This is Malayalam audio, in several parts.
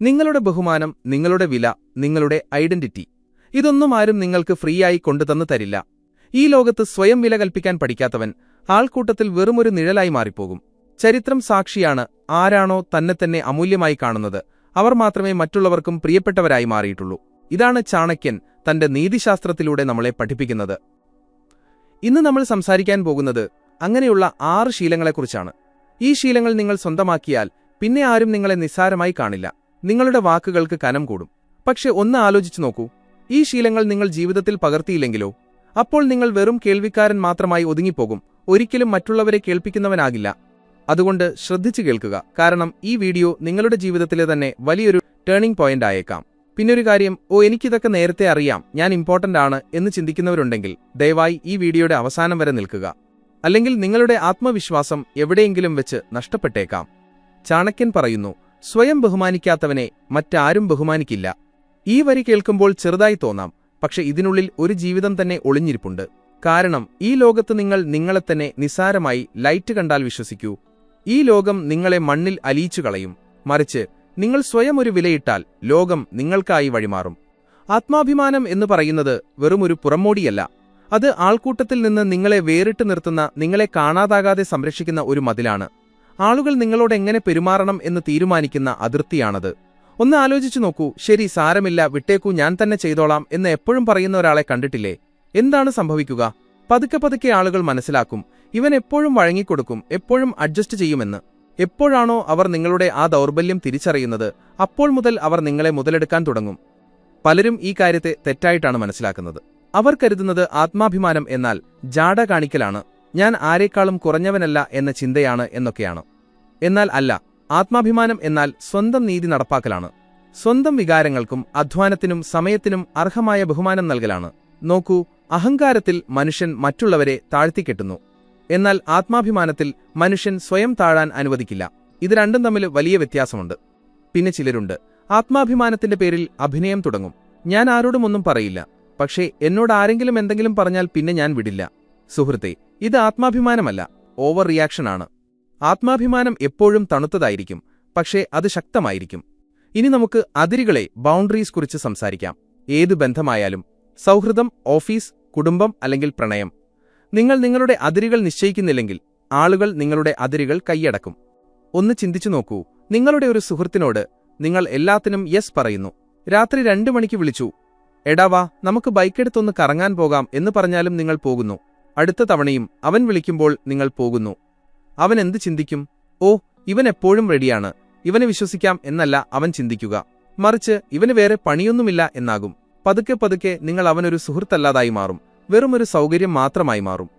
നിങ്ങളുടെ ബഹുമാനം, നിങ്ങളുടെ വില, നിങ്ങളുടെ ഐഡന്റിറ്റി, ഇതൊന്നും ആരും നിങ്ങൾക്ക് ഫ്രീയായി കൊണ്ടുതന്നു തരില്ല. ഈ ലോകത്ത് സ്വയം വില കൽപ്പിക്കാൻ പഠിക്കാത്തവൻ ആൾക്കൂട്ടത്തിൽ വെറുമൊരു നിഴലായി മാറിപ്പോകും. ചരിത്രം സാക്ഷിയാണ്. ആരാണോ തന്നെത്തന്നെ അമൂല്യമായി കാണുന്നത്, അവർ മാത്രമേ മറ്റുള്ളവർക്കും പ്രിയപ്പെട്ടവരായി മാറിയിട്ടുള്ളൂ. ഇതാണ് ചാണക്യൻ തന്റെ നീതിശാസ്ത്രത്തിലൂടെ നമ്മളെ പഠിപ്പിക്കുന്നത്. ഇന്ന് നമ്മൾ സംസാരിക്കാൻ പോകുന്നത് അങ്ങനെയുള്ള 6 ശീലങ്ങളെക്കുറിച്ചാണ്. ഈ ശീലങ്ങൾ നിങ്ങൾ സ്വന്തമാക്കിയാൽ പിന്നെ ആരും നിങ്ങളെ നിസ്സാരമായി കാണില്ല. നിങ്ങളുടെ വാക്കുകൾക്ക് കനം കൂടും. പക്ഷെ ഒന്ന് ആലോചിച്ചു നോക്കൂ, ഈ ശീലങ്ങൾ നിങ്ങൾ ജീവിതത്തിൽ പകർത്തിയില്ലെങ്കിലോ? അപ്പോൾ നിങ്ങൾ വെറും കേൾവിക്കാരൻ മാത്രമായി ഒതുങ്ങിപ്പോകും, ഒരിക്കലും മറ്റുള്ളവരെ കേൾപ്പിക്കുന്നവനാകില്ല. അതുകൊണ്ട് ശ്രദ്ധിച്ചു കേൾക്കുക, കാരണം ഈ വീഡിയോ നിങ്ങളുടെ ജീവിതത്തിലെ തന്നെ വലിയൊരു ടേണിംഗ് പോയിന്റ് ആയേക്കാം. പിന്നൊരു കാര്യം, എനിക്കിതൊക്കെ നേരത്തെ അറിയാം, ഞാൻ ഇമ്പോർട്ടന്റ് ആണ് എന്ന് ചിന്തിക്കുന്നവരുണ്ടെങ്കിൽ ദയവായി ഈ വീഡിയോയുടെ അവസാനം വരെ നിൽക്കുക. അല്ലെങ്കിൽ നിങ്ങളുടെ ആത്മവിശ്വാസം എവിടെയെങ്കിലും വെച്ച് നഷ്ടപ്പെട്ടേക്കാം. ചാണക്യൻ പറയുന്നു, സ്വയം ബഹുമാനിക്കാത്തവനെ മറ്റാരും ബഹുമാനിക്കില്ല. ഈ വരി കേൾക്കുമ്പോൾ ചെറുതായി തോന്നാം, പക്ഷെ ഇതിനുള്ളിൽ ഒരു ജീവിതം തന്നെ ഒളിഞ്ഞിരിപ്പുണ്ട്. കാരണം ഈ ലോകത്ത് നിങ്ങൾ നിങ്ങളെത്തന്നെ നിസ്സാരമായി ലൈറ്റ് കണ്ടാൽ വിശ്വസിക്കൂ, ഈ ലോകം നിങ്ങളെ മണ്ണിൽ അലിയിച്ചു കളയും. മറിച്ച് നിങ്ങൾ സ്വയം ഒരു വിലയിട്ടാൽ ലോകം നിങ്ങൾക്കായി വഴിമാറും. ആത്മാഭിമാനം എന്ന് പറയുന്നത് വെറുമൊരു പുറമോടിയല്ല, അത് ആൾക്കൂട്ടത്തിൽ നിന്ന് നിങ്ങളെ വേറിട്ട് നിർത്തുന്ന, നിങ്ങളെ കാണാതാകാതെ സംരക്ഷിക്കുന്ന ഒരു മതിലാണ്. ആളുകൾ നിങ്ങളോട് എങ്ങനെ പെരുമാറണം എന്ന് തീരുമാനിക്കുന്ന അതിർത്തിയാണത്. ഒന്ന് ആലോചിച്ചു നോക്കൂ. ശരി, സാരമില്ല, വിട്ടേക്കൂ, ഞാൻ തന്നെ ചെയ്തോളാം എന്ന് എപ്പോഴും പറയുന്ന ഒരാളെ കണ്ടിട്ടില്ലേ? എന്താണ് സംഭവിക്കുക? പതുക്കെ പതുക്കെ ആളുകൾ മനസ്സിലാക്കും, ഇവൻ എപ്പോഴും വഴങ്ങിക്കൊടുക്കും, എപ്പോഴും അഡ്ജസ്റ്റ് ചെയ്യുമെന്ന്. എപ്പോഴാണോ അവർ നിങ്ങളുടെ ആ ദൗർബല്യം തിരിച്ചറിയുന്നത്, അപ്പോൾ മുതൽ അവർ നിങ്ങളെ മുതലെടുക്കാൻ തുടങ്ങും. പലരും ഈ കാര്യത്തെ തെറ്റായിട്ടാണ് മനസ്സിലാക്കുന്നത്. അവർ കരുതുന്നത് ആത്മാഭിമാനം എന്നാൽ ജാട കാണിക്കലാണ്, ഞാൻ ആരെക്കാളും കുറഞ്ഞവനല്ല എന്ന ചിന്തയാണ് എന്നൊക്കെയാണ്. എന്നാൽ അല്ല, ആത്മാഭിമാനം എന്നാൽ സ്വന്തം നീതി നടപ്പാക്കലാണ്. സ്വന്തം വികാരങ്ങൾക്കും അധ്വാനത്തിനും സമയത്തിനും അർഹമായ ബഹുമാനം നൽകലാണ്. നോക്കൂ, അഹങ്കാരത്തിൽ മനുഷ്യൻ മറ്റുള്ളവരെ താഴ്ത്തിക്കെട്ടുന്നു, എന്നാൽ ആത്മാഭിമാനത്തിൽ മനുഷ്യൻ സ്വയം താഴാൻ അനുവദിക്കില്ല. ഇത് രണ്ടും തമ്മിൽ വലിയ വ്യത്യാസമുണ്ട്. പിന്നെ ചിലരുണ്ട്, ആത്മാഭിമാനത്തിന്റെ പേരിൽ അഭിനയം തുടങ്ങും. ഞാൻ ആരോടും ഒന്നും പറയില്ല, പക്ഷേ എന്നോട് ആരെങ്കിലും എന്തെങ്കിലും പറഞ്ഞാൽ പിന്നെ ഞാൻ വിടില്ല. സുഹൃത്തേ, ഇത് ആത്മാഭിമാനമല്ല, ഓവർ റിയാക്ഷനാണ്. ആത്മാഭിമാനം എപ്പോഴും തണുത്തതായിരിക്കും, പക്ഷേ അത് ശക്തമായിരിക്കും. ഇനി നമുക്ക് അതിരുകളെ, ബൗണ്ടറീസ് കുറിച്ച് സംസാരിക്കാം. ഏതു ബന്ധമായാലും, സൗഹൃദം, ഓഫീസ്, കുടുംബം അല്ലെങ്കിൽ പ്രണയം, നിങ്ങൾ നിങ്ങളുടെ അതിരുകൾ നിശ്ചയിക്കുന്നില്ലെങ്കിൽ ആളുകൾ നിങ്ങളുടെ അതിരുകൾ കൈയടക്കും. ഒന്ന് ചിന്തിച്ചു നോക്കൂ, നിങ്ങളുടെ ഒരു സുഹൃത്തിനോട് നിങ്ങൾ എല്ലാത്തിനും യെസ് പറയുന്നു. രാത്രി 2 മണിക്ക് വിളിച്ചു, എടാ വാ, നമുക്ക് ബൈക്കെടുത്തൊന്ന് കറങ്ങാൻ പോകാം എന്ന് പറഞ്ഞാലും നിങ്ങൾ പോകുന്നു. അടുത്ത തവണയും അവൻ വിളിക്കുമ്പോൾ നിങ്ങൾ പോകുന്നു. അവൻ എന്ത് ചിന്തിക്കും? ഇവൻ എപ്പോഴും റെഡിയാണ്, ഇവനെ വിശ്വസിക്കാം എന്നല്ല അവൻ ചിന്തിക്കുക. മറിച്ച് ഇവന് വേറെ പണിയൊന്നുമില്ല എന്നാകും. പതുക്കെ പതുക്കെ നിങ്ങൾ അവനൊരു സുഹൃത്തല്ലാതായി മാറും, വെറുമൊരു സൗകര്യം മാത്രമായി മാറും.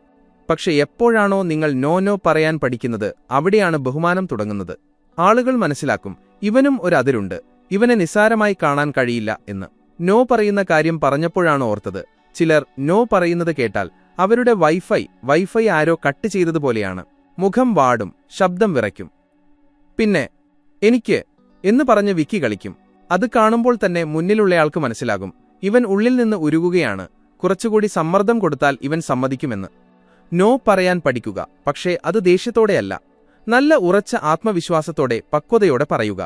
പക്ഷെ എപ്പോഴാണോ നിങ്ങൾ നോ പറയാൻ പഠിക്കുന്നത്, അവിടെയാണ് ബഹുമാനം തുടങ്ങുന്നത്. ആളുകൾ മനസ്സിലാക്കും, ഇവനും ഒരു അതിരുണ്ട്, ഇവനെ നിസ്സാരമായി കാണാൻ കഴിയില്ല എന്ന്. നോ പറയുന്ന കാര്യം പറഞ്ഞപ്പോഴാണ് ഓർത്തത്, ചിലർ നോ പറയുന്നത് കേട്ടാൽ അവരുടെ വൈഫൈ ആരോ കട്ട് ചെയ്തതുപോലെയാണ്. മുഖം വാടും, ശബ്ദം വിറയ്ക്കും. പിന്നെ എനിക്ക് എന്ന് പറഞ്ഞ് വിക്കി കളിക്കും. അത് കാണുമ്പോൾ തന്നെ മുന്നിലുള്ളയാൾക്ക് മനസ്സിലാകും, ഇവൻ ഉള്ളിൽ നിന്ന് ഉരുകുകയാണ്, കുറച്ചുകൂടി സമ്മർദ്ദം കൊടുത്താൽ ഇവൻ സമ്മതിക്കുമെന്ന്. നോ പറയാൻ പഠിക്കുക, പക്ഷേ അത് ദേഷ്യത്തോടെയല്ല, നല്ല ഉറച്ച ആത്മവിശ്വാസത്തോടെ, പക്വതയോടെ പറയുക.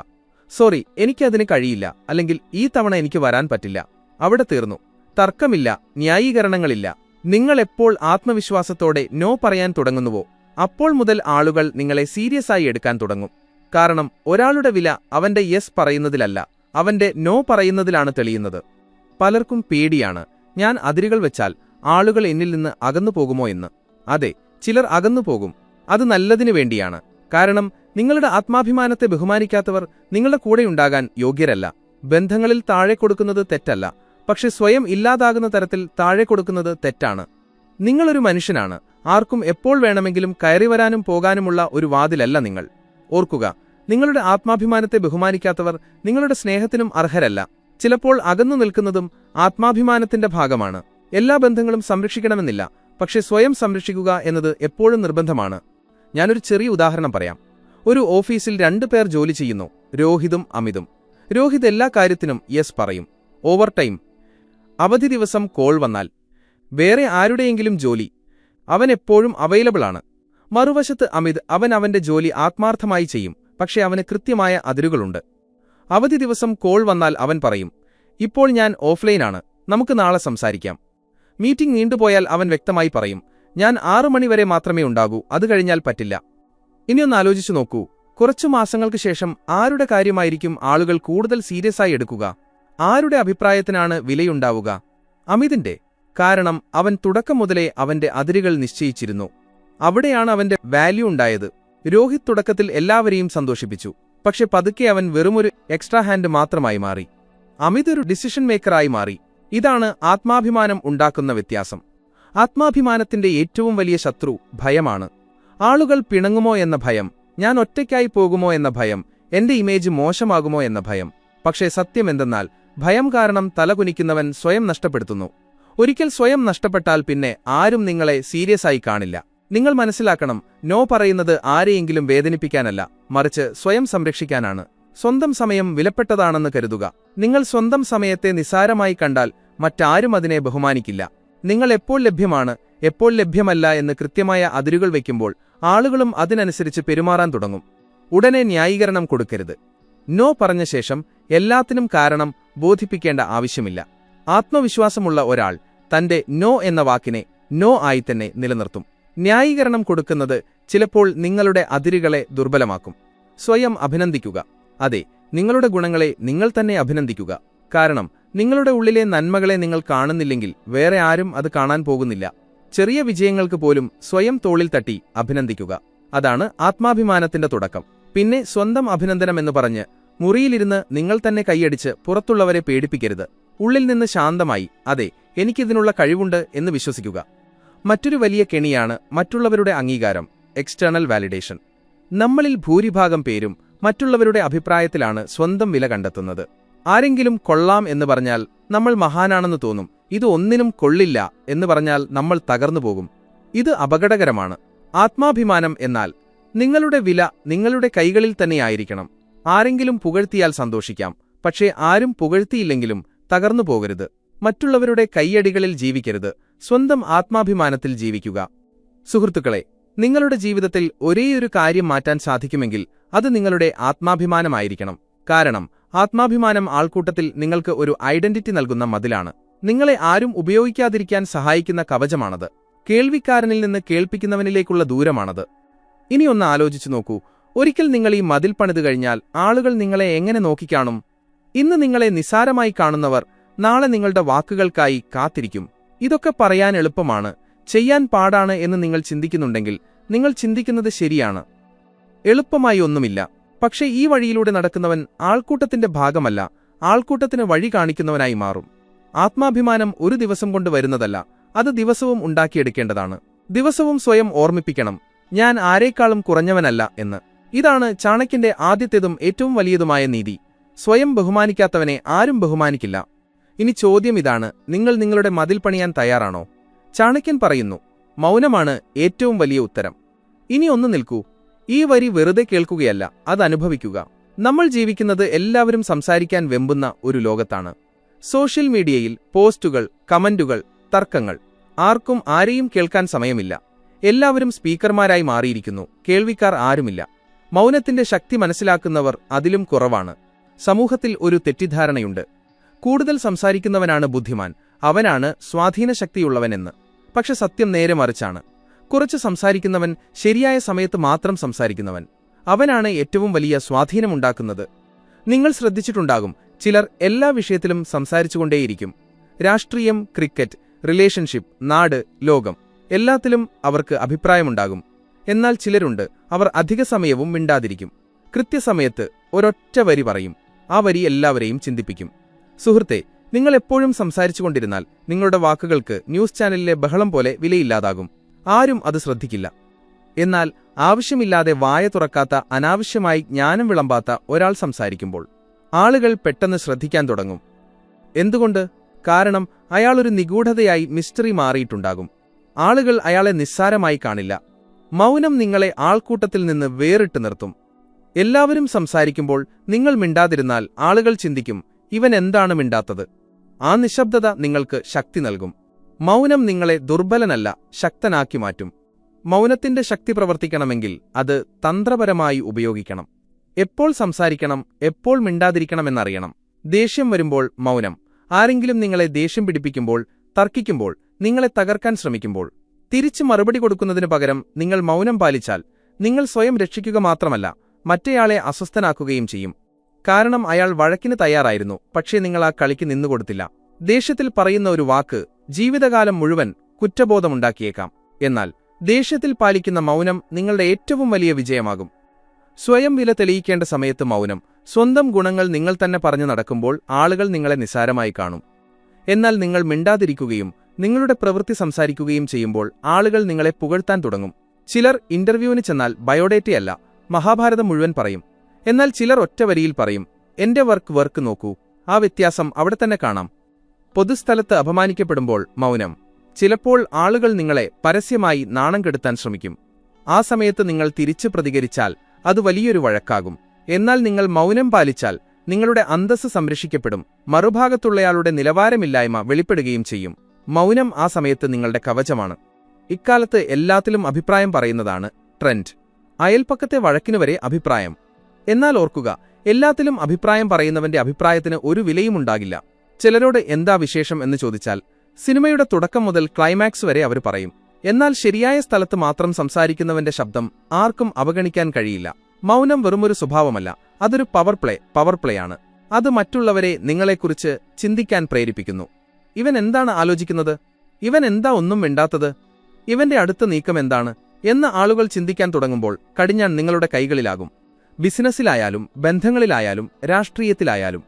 സോറി, എനിക്കതിന് കഴിയില്ല, അല്ലെങ്കിൽ ഈ തവണ എനിക്ക് വരാൻ പറ്റില്ല. അവിടെ തീർന്നു. തർക്കമില്ല, ന്യായീകരണങ്ങളില്ല. നിങ്ങൾ എപ്പോൾ ആത്മവിശ്വാസത്തോടെ നോ പറയാൻ തുടങ്ങുന്നുവോ, അപ്പോൾ മുതൽ ആളുകൾ നിങ്ങളെ സീരിയസായി എടുക്കാൻ തുടങ്ങും. കാരണം ഒരാളുടെ വില അവന്റെ യെസ് പറയുന്നതിലല്ല, അവന്റെ നോ പറയുന്നതിലാണ് തെളിയുന്നത്. പലർക്കും പേടിയാണ്, ഞാൻ അതിരുകൾ വെച്ചാൽ ആളുകൾ എന്നിൽ നിന്ന് അകന്നു പോകുമോ എന്ന്. അതെ, ചിലർ അകന്നു പോകും. അത് നല്ലതിനു വേണ്ടിയാണ്. കാരണം നിങ്ങളുടെ ആത്മാഭിമാനത്തെ ബഹുമാനിക്കാത്തവർ നിങ്ങളുടെ കൂടെയുണ്ടാകാൻ യോഗ്യരല്ല. ബന്ധങ്ങളിൽ താഴെ കൊടുക്കുന്നത് തെറ്റല്ല, പക്ഷെ സ്വയം ഇല്ലാതാകുന്ന തരത്തിൽ താഴെ കൊടുക്കുന്നത് തെറ്റാണ്. നിങ്ങളൊരു മനുഷ്യനാണ്, ആർക്കും എപ്പോൾ വേണമെങ്കിലും കയറിവരാനും പോകാനുമുള്ള ഒരു വാതിലല്ല നിങ്ങൾ. ഓർക്കുക, നിങ്ങളുടെ ആത്മാഭിമാനത്തെ ബഹുമാനിക്കാത്തവർ നിങ്ങളുടെ സ്നേഹത്തിനും അർഹരല്ല. ചിലപ്പോൾ അകന്നു നിൽക്കുന്നതും ആത്മാഭിമാനത്തിന്റെ ഭാഗമാണ്. എല്ലാ ബന്ധങ്ങളും സംരക്ഷിക്കണമെന്നില്ല, പക്ഷെ സ്വയം സംരക്ഷിക്കുക എന്നത് എപ്പോഴും നിർബന്ധമാണ്. ഞാനൊരു ചെറിയ ഉദാഹരണം പറയാം. ഒരു ഓഫീസിൽ 2 പേർ ജോലി ചെയ്യുന്നു, രോഹിതും അമിതും. രോഹിത് എല്ലാ കാര്യത്തിനും യെസ് പറയും, ഓവർ ടൈം, അവധി ദിവസം, കോൾ വന്നാൽ, വേറെ ആരുടെയെങ്കിലും ജോലി, അവൻ എപ്പോഴും അവൈലബിൾ ആണ്. മറുവശത്ത് അമിത്, അവൻ അവന്റെ ജോലി ആത്മാർത്ഥമായി ചെയ്യും, പക്ഷെ അവന് കൃത്യമായ അതിരുകളുണ്ട്. അവധി ദിവസം കോൾ വന്നാൽ അവൻ പറയും, ഇപ്പോൾ ഞാൻ ഓഫ്ലൈനാണ്, നമുക്ക് നാളെ സംസാരിക്കാം. മീറ്റിംഗ് നീണ്ടുപോയാൽ അവൻ വ്യക്തമായി പറയും, ഞാൻ 6 മണിവരെ മാത്രമേ ഉണ്ടാകൂ, അത് കഴിഞ്ഞാൽ പറ്റില്ല. ഇനിയൊന്ന് ആലോചിച്ചു നോക്കൂ, കുറച്ചു മാസങ്ങൾക്ക് ശേഷം ആരുടെ കാര്യമായിരിക്കും ആളുകൾ കൂടുതൽ സീരിയസായി എടുക്കുക? ആരുടെ അഭിപ്രായത്തിനാണ് വിലയുണ്ടാവുക? അമിതിന്റെ. കാരണം അവൻ തുടക്കം മുതലേ അവന്റെ അതിരുകൾ നിശ്ചയിച്ചിരുന്നു. അവിടെയാണ് അവന്റെ വാല്യൂ ഉണ്ടായത്. രോഹിത് തുടക്കത്തിൽ എല്ലാവരെയും സന്തോഷിപ്പിച്ചു, പക്ഷെ പതുക്കെ അവൻ വെറുമൊരു എക്സ്ട്രാ ഹാൻഡ് മാത്രമായി മാറി. അമിത് ഒരു ഡിസിഷൻ മേക്കറായി മാറി. ഇതാണ് ആത്മാഭിമാനം ഉണ്ടാക്കുന്ന വ്യത്യാസം. ആത്മാഭിമാനത്തിന്റെ ഏറ്റവും വലിയ ശത്രു ഭയമാണ്. ആളുകൾ പിണങ്ങുമോ എന്ന ഭയം, ഞാൻ ഒറ്റയ്ക്കായി പോകുമോ എന്ന ഭയം, എന്റെ ഇമേജ് മോശമാകുമോ എന്ന ഭയം. പക്ഷേ സത്യമെന്തെന്നാൽ ഭയം കാരണം തലകുനിക്കുന്നവൻ സ്വയം നഷ്ടപ്പെടുത്തുന്നു. ഒരിക്കൽ സ്വയം നഷ്ടപ്പെട്ടാൽ പിന്നെ ആരും നിങ്ങളെ സീരിയസായി കാണില്ല. നിങ്ങൾ മനസ്സിലാക്കണം, നോ പറയുന്നത് ആരെയെങ്കിലും വേദനിപ്പിക്കാനല്ല, മറിച്ച് സ്വയം സംരക്ഷിക്കാനാണ്. സ്വന്തം സമയം വിലപ്പെട്ടതാണെന്ന് കരുതുക. നിങ്ങൾ സ്വന്തം സമയത്തെ നിസാരമായി കണ്ടാൽ മറ്റാരും അതിനെ ബഹുമാനിക്കില്ല. നിങ്ങൾ എപ്പോൾ ലഭ്യമാണ്, എപ്പോൾ ലഭ്യമല്ല എന്ന് കൃത്യമായ അതിരുകൾ വയ്ക്കുമ്പോൾ ആളുകളും അതിനനുസരിച്ച് പെരുമാറാൻ തുടങ്ങും. ഉടനെ ന്യായീകരണം കൊടുക്കരുത്. നോ പറഞ്ഞ ശേഷം എല്ലാത്തിനും കാരണം ബോധിപ്പിക്കേണ്ട ആവശ്യമില്ല. ആത്മവിശ്വാസമുള്ള ഒരാൾ തന്റെ നോ എന്ന വാക്കിനെ നോ ആയി തന്നെ നിലനിർത്തും. ന്യായീകരണം കൊടുക്കുന്നത് ചിലപ്പോൾ നിങ്ങളുടെ അതിരുകളെ ദുർബലമാക്കും. സ്വയം അഭിനന്ദിക്കുക. അതെ, നിങ്ങളുടെ ഗുണങ്ങളെ നിങ്ങൾ തന്നെ അഭിനന്ദിക്കുക. കാരണം നിങ്ങളുടെ ഉള്ളിലെ നന്മകളെ നിങ്ങൾ കാണുന്നില്ലെങ്കിൽ വേറെ ആരും അത് കാണാൻ പോകുന്നില്ല. ചെറിയ വിജയങ്ങൾക്ക് പോലും സ്വയം തോളിൽ തട്ടി അഭിനന്ദിക്കുക. അതാണ് ആത്മാഭിമാനത്തിന്റെ തുടക്കം. പിന്നെ സ്വന്തം അഭിനന്ദനമെന്ന് പറഞ്ഞ് മുറിയിലിരുന്ന് നിങ്ങൾ തന്നെ കൈയടിച്ച് പുറത്തുള്ളവരെ പേടിപ്പിക്കരുത്. ഉള്ളിൽ നിന്ന് ശാന്തമായി, അതെ, എനിക്കിതിനുള്ള കഴിവുണ്ട് എന്ന് വിശ്വസിക്കുക. മറ്റൊരു വലിയ കെണിയാണ് മറ്റുള്ളവരുടെ അംഗീകാരം, എക്സ്റ്റേണൽ വാലിഡേഷൻ. നമ്മളിൽ ഭൂരിഭാഗം പേരും മറ്റുള്ളവരുടെ അഭിപ്രായത്തിലാണ് സ്വന്തം വില കണ്ടെത്തുന്നത്. ആരെങ്കിലും കൊള്ളാം എന്ന് പറഞ്ഞാൽ നമ്മൾ മഹാനാണെന്ന് തോന്നും. ഇത് ഒന്നിനും കൊള്ളില്ല എന്ന് പറഞ്ഞാൽ നമ്മൾ തകർന്നുപോകും. ഇത് അപകടകരമാണ്. ആത്മാഭിമാനം എന്നാൽ നിങ്ങളുടെ വില നിങ്ങളുടെ കൈകളിൽ തന്നെയായിരിക്കണം. ആരെങ്കിലും പുകഴ്ത്തിയാൽ സന്തോഷിക്കാം, പക്ഷേ ആരും പുകഴ്ത്തിയില്ലെങ്കിലും തകർന്നു പോകരുത്. മറ്റുള്ളവരുടെ കൈയടികളിൽ ജീവിക്കരുത്. സ്വന്തം ആത്മാഭിമാനത്തിൽ ജീവിക്കുക. സുഹൃത്തുക്കളെ, നിങ്ങളുടെ ജീവിതത്തിൽ ഒരേയൊരു കാര്യം മാറ്റാൻ സാധിക്കുമെങ്കിൽ അത് നിങ്ങളുടെ ആത്മാഭിമാനമായിരിക്കണം. കാരണം ആത്മാഭിമാനം ആൾക്കൂട്ടത്തിൽ നിങ്ങൾക്ക് ഒരു ഐഡന്റിറ്റി നൽകുന്ന മതിലാണ്. നിങ്ങളെ ആരും ഉപയോഗിക്കാതിരിക്കാൻ സഹായിക്കുന്ന കവചമാണത്. കേൾവിക്കാരനിൽ നിന്ന് കേൾപ്പിക്കുന്നവനിലേക്കുള്ള ദൂരമാണത്. ഇനിയൊന്ന് ആലോചിച്ചു നോക്കൂ, ഒരിക്കൽ നിങ്ങൾ ഈ മതിൽ പണിതു കഴിഞ്ഞാൽ ആളുകൾ നിങ്ങളെ എങ്ങനെ നോക്കിക്കാണും? ഇന്ന് നിങ്ങളെ നിസാരമായി കാണുന്നവർ നാളെ നിങ്ങളുടെ വാക്കുകൾക്കായി കാത്തിരിക്കും. ഇതൊക്കെ പറയാൻ എളുപ്പമാണ്, ചെയ്യാൻ പാടാണ് എന്ന് നിങ്ങൾ ചിന്തിക്കുന്നുണ്ടെങ്കിൽ നിങ്ങൾ ചിന്തിക്കുന്നത് ശരിയാണ്. എളുപ്പമായി ഒന്നുമില്ല. പക്ഷേ ഈ വഴിയിലൂടെ നടക്കുന്നവൻ ആൾക്കൂട്ടത്തിന്റെ ഭാഗമല്ല, ആൾക്കൂട്ടത്തിന് വഴി കാണിക്കുന്നവനായി മാറും. ആത്മാഭിമാനം ഒരു ദിവസം കൊണ്ട് വരുന്നതല്ല, അത് ദിവസവും ഉണ്ടാക്കിയെടുക്കേണ്ടതാണ്. ദിവസവും സ്വയം ഓർമ്മിപ്പിക്കണം, ഞാൻ ആരേക്കാളും കുറഞ്ഞവനല്ല എന്ന്. ഇതാണ് ചാണക്യന്റെ ആദ്യത്തേതും ഏറ്റവും വലിയതുമായ നീതി. സ്വയം ബഹുമാനിക്കാത്തവനെ ആരും ബഹുമാനിക്കില്ല. ഇനി ചോദ്യം ഇതാണ്, നിങ്ങൾ നിങ്ങളുടെ മതിൽ പണിയാൻ തയ്യാറാണോ? ചാണക്യൻ പറയുന്നു, മൗനമാണ് ഏറ്റവും വലിയ ഉത്തരം. ഇനി ഒന്ന് നിൽക്കൂ. ഈ വരി വെറുതെ കേൾക്കുകയല്ല, അത് അനുഭവിക്കുക. നമ്മൾ ജീവിക്കുന്നത് എല്ലാവരും സംസാരിക്കാൻ വെമ്പുന്ന ഒരു ലോകത്താണ്. സോഷ്യൽ മീഡിയയിൽ പോസ്റ്റുകൾ, കമന്റുകൾ, തർക്കങ്ങൾ. ആർക്കും ആരെയും കേൾക്കാൻ സമയമില്ല. എല്ലാവരും സ്പീക്കർമാരായി മാറിയിരിക്കുന്നു, കേൾവിക്കാർ ആരുമില്ല. മൗനത്തിന്റെ ശക്തി മനസ്സിലാക്കുന്നവർ അതിലും കുറവാണ്. സമൂഹത്തിൽ ഒരു തെറ്റിദ്ധാരണയുണ്ട്, കൂടുതൽ സംസാരിക്കുന്നവനാണ് ബുദ്ധിമാൻ, അവനാണ് സ്വാധീനശക്തിയുള്ളവനെന്ന്. പക്ഷെ സത്യം നേരെ മറിച്ചാണ്. കുറച്ച് സംസാരിക്കുന്നവൻ, ശരിയായ സമയത്ത് മാത്രം സംസാരിക്കുന്നവൻ, അവനാണ് ഏറ്റവും വലിയ സ്വാധീനമുണ്ടാക്കുന്നത്. നിങ്ങൾ ശ്രദ്ധിച്ചിട്ടുണ്ടാകും, ചിലർ എല്ലാ വിഷയത്തിലും സംസാരിച്ചുകൊണ്ടേയിരിക്കും. രാഷ്ട്രീയം, ക്രിക്കറ്റ്, റിലേഷൻഷിപ്പ്, നാട്, ലോകം, എല്ലാത്തിലും അവർക്ക് അഭിപ്രായമുണ്ടാകും. എന്നാൽ ചിലരുണ്ട്, അവർ അധിക സമയവും മിണ്ടാതിരിക്കും. കൃത്യസമയത്ത് ഒരൊറ്റ വരി പറയും. ആ വരി എല്ലാവരെയും ചിന്തിപ്പിക്കും. സുഹൃത്തെ, നിങ്ങൾ എപ്പോഴും സംസാരിച്ചുകൊണ്ടിരുന്നാൽ നിങ്ങളുടെ വാക്കുകൾക്ക് ന്യൂസ് ചാനലിലെ ബഹളം പോലെ വിലയില്ലാതാകും. ആരും അത് ശ്രദ്ധിക്കില്ല. എന്നാൽ ആവശ്യമില്ലാതെ വായ തുറക്കാത്ത, അനാവശ്യമായി ജ്ഞാനം വിളമ്പാത്ത ഒരാൾ സംസാരിക്കുമ്പോൾ ആളുകൾ പെട്ടെന്ന് ശ്രദ്ധിക്കാൻ തുടങ്ങും. എന്തുകൊണ്ട്? കാരണം അയാളൊരു നിഗൂഢതയായി മിസ്റ്ററി മാറിയിട്ടുണ്ടാകും. ആളുകൾ അയാളെ നിസ്സാരമായി കാണില്ല. മൗനം നിങ്ങളെ ആൾക്കൂട്ടത്തിൽ നിന്ന് വേറിട്ട് നിർത്തും. എല്ലാവരും സംസാരിക്കുമ്പോൾ നിങ്ങൾ മിണ്ടാതിരുന്നാൽ ആളുകൾ ചിന്തിക്കും, ഇവൻ എന്താണ് മിണ്ടാത്തത്? ആ നിശബ്ദത നിങ്ങൾക്ക് ശക്തി നൽകും. മൗനം നിങ്ങളെ ദുർബലനല്ല, ശക്തനാക്കി മാറ്റും. മൗനത്തിന്റെ ശക്തി പ്രവർത്തിക്കണമെങ്കിൽ അത് തന്ത്രപരമായി ഉപയോഗിക്കണം. എപ്പോൾ സംസാരിക്കണം, എപ്പോൾ മിണ്ടാതിരിക്കണമെന്നറിയണം. ദേഷ്യം വരുമ്പോൾ മൗനം. ആരെങ്കിലും നിങ്ങളെ ദേഷ്യം പിടിപ്പിക്കുമ്പോൾ, തർക്കിക്കുമ്പോൾ, നിങ്ങളെ തകർക്കാൻ ശ്രമിക്കുമ്പോൾ തിരിച്ച് മറുപടി കൊടുക്കുന്നതിനു പകരം നിങ്ങൾ മൗനം പാലിച്ചാൽ നിങ്ങൾ സ്വയം രക്ഷിക്കുക മാത്രമല്ല, മറ്റേയാളെ അസ്വസ്ഥനാക്കുകയും ചെയ്യും. കാരണം അയാൾ വഴക്കിന് തയ്യാറായിരുന്നു, പക്ഷേ നിങ്ങൾ ആ കളിക്ക് നിന്നുകൊടുത്തില്ല. ദേഷ്യത്തിൽ പറയുന്ന ഒരു വാക്ക് ജീവിതകാലം മുഴുവൻ കുറ്റബോധമുണ്ടാക്കിയേക്കാം. എന്നാൽ ദേഷ്യത്തിൽ പാലിക്കുന്ന മൗനം നിങ്ങളുടെ ഏറ്റവും വലിയ വിജയമാകും. സ്വയം വില തെളിയിക്കേണ്ട സമയത്ത് മൗനം. സ്വന്തം ഗുണങ്ങൾ നിങ്ങൾ തന്നെ പറഞ്ഞു നടക്കുമ്പോൾ ആളുകൾ നിങ്ങളെ നിസ്സാരമായി കാണും. എന്നാൽ നിങ്ങൾ മിണ്ടാതിരിക്കുകയും നിങ്ങളുടെ പ്രവൃത്തി സംസാരിക്കുകയും ചെയ്യുമ്പോൾ ആളുകൾ നിങ്ങളെ പുകഴ്ത്താൻ തുടങ്ങും. ചിലർ ഇന്റർവ്യൂവിന് ചെന്നാൽ ബയോഡേറ്റയല്ല, മഹാഭാരതം മുഴുവൻ പറയും. എന്നാൽ ചിലർ ഒറ്റ വരിയിൽ പറയും, എന്റെ വർക്ക് നോക്കൂ. ആ വ്യത്യാസം അവിടെ തന്നെ കാണാം. പൊതുസ്ഥലത്ത് അപമാനിക്കപ്പെടുമ്പോൾ മൗനം. ചിലപ്പോൾ ആളുകൾ നിങ്ങളെ പരസ്യമായി നാണം കെടുത്താൻ ശ്രമിക്കും. ആ സമയത്ത് നിങ്ങൾ തിരിച്ചു പ്രതികരിച്ചാൽ അത് വലിയൊരു വഴക്കാകും. എന്നാൽ നിങ്ങൾ മൗനം പാലിച്ചാൽ നിങ്ങളുടെ അന്തസ്സ് സംരക്ഷിക്കപ്പെടും. മറുഭാഗത്തുള്ളയാളുടെ നിലവാരമില്ലായ്മ വെളിപ്പെടുകയും ചെയ്യും. മൗനം ആ സമയത്ത് നിങ്ങളുടെ കവചമാണ്. ഇക്കാലത്ത് എല്ലാത്തിലും അഭിപ്രായം പറയുന്നതാണ് ട്രെൻഡ്. അയൽപ്പക്കത്തെ വഴക്കിനുവരെ അഭിപ്രായം. എന്നാൽ ഓർക്കുക, എല്ലാത്തിലും അഭിപ്രായം പറയുന്നവന്റെ അഭിപ്രായത്തിന് ഒരു വിലയുമുണ്ടാകില്ല. ചിലരോട് എന്താ വിശേഷം എന്ന് ചോദിച്ചാൽ സിനിമയുടെ തുടക്കം മുതൽ ക്ലൈമാക്സ് വരെ അവർ പറയും. എന്നാൽ ശരിയായ സ്ഥലത്ത് മാത്രം സംസാരിക്കുന്നവന്റെ ശബ്ദം ആർക്കും അവഗണിക്കാൻ കഴിയില്ല. മൗനം വെറുമൊരു സ്വഭാവമല്ല, അതൊരു പവർ പ്ലേ ആണ്. അത് മറ്റുള്ളവരെ നിങ്ങളെക്കുറിച്ച് ചിന്തിക്കാൻ പ്രേരിപ്പിക്കുന്നു. ഇവൻ എന്താണ് ആലോചിക്കുന്നത്? ഇവൻ എന്താ ഒന്നും മിണ്ടാത്തത്? ഇവന്റെ അടുത്ത നീക്കം എന്താണ് എന്ന് ആളുകൾ ചിന്തിക്കാൻ തുടങ്ങുമ്പോൾ കടിഞ്ഞാൺ നിങ്ങളുടെ കൈകളിലാകും. ബിസിനസ്സിലായാലും ബന്ധങ്ങളിലായാലും രാഷ്ട്രീയത്തിലായാലും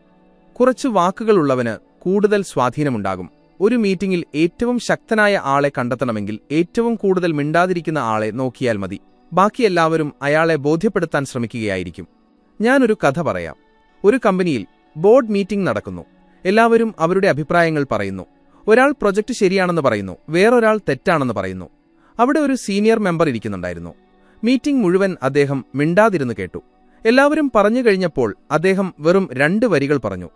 കുറച്ചു വാക്കുകളുള്ളവന് കൂടുതൽ സ്വാധീനമുണ്ടാകും. ഒരു മീറ്റിംഗിൽ ഏറ്റവും ശക്തനായ ആളെ കണ്ടെത്തണമെങ്കിൽ ഏറ്റവും കൂടുതൽ മിണ്ടാതിരിക്കുന്ന ആളെ നോക്കിയാൽ മതി. ബാക്കി എല്ലാവരും അയാളെ ബോധ്യപ്പെടുത്താൻ ശ്രമിക്കുകയായിരിക്കും. ഞാനൊരു കഥ പറയാം. ഒരു കമ്പനിയിൽ ബോർഡ് മീറ്റിംഗ് നടക്കുന്നു. എല്ലാവരും അവരുടെ അഭിപ്രായങ്ങൾ പറയുന്നു. ഒരാൾ പ്രൊജക്ട് ശരിയാണെന്ന് പറയുന്നു, വേറൊരാൾ തെറ്റാണെന്ന് പറയുന്നു. അവിടെ ഒരു സീനിയർ മെമ്പർ ഇരിക്കുന്നുണ്ടായിരുന്നു. മീറ്റിംഗ് മുഴുവൻ അദ്ദേഹം മിണ്ടാതിരുന്ന് കേട്ടു. എല്ലാവരും പറഞ്ഞു കഴിഞ്ഞപ്പോൾ അദ്ദേഹം വെറും 2 വരികൾ പറഞ്ഞു.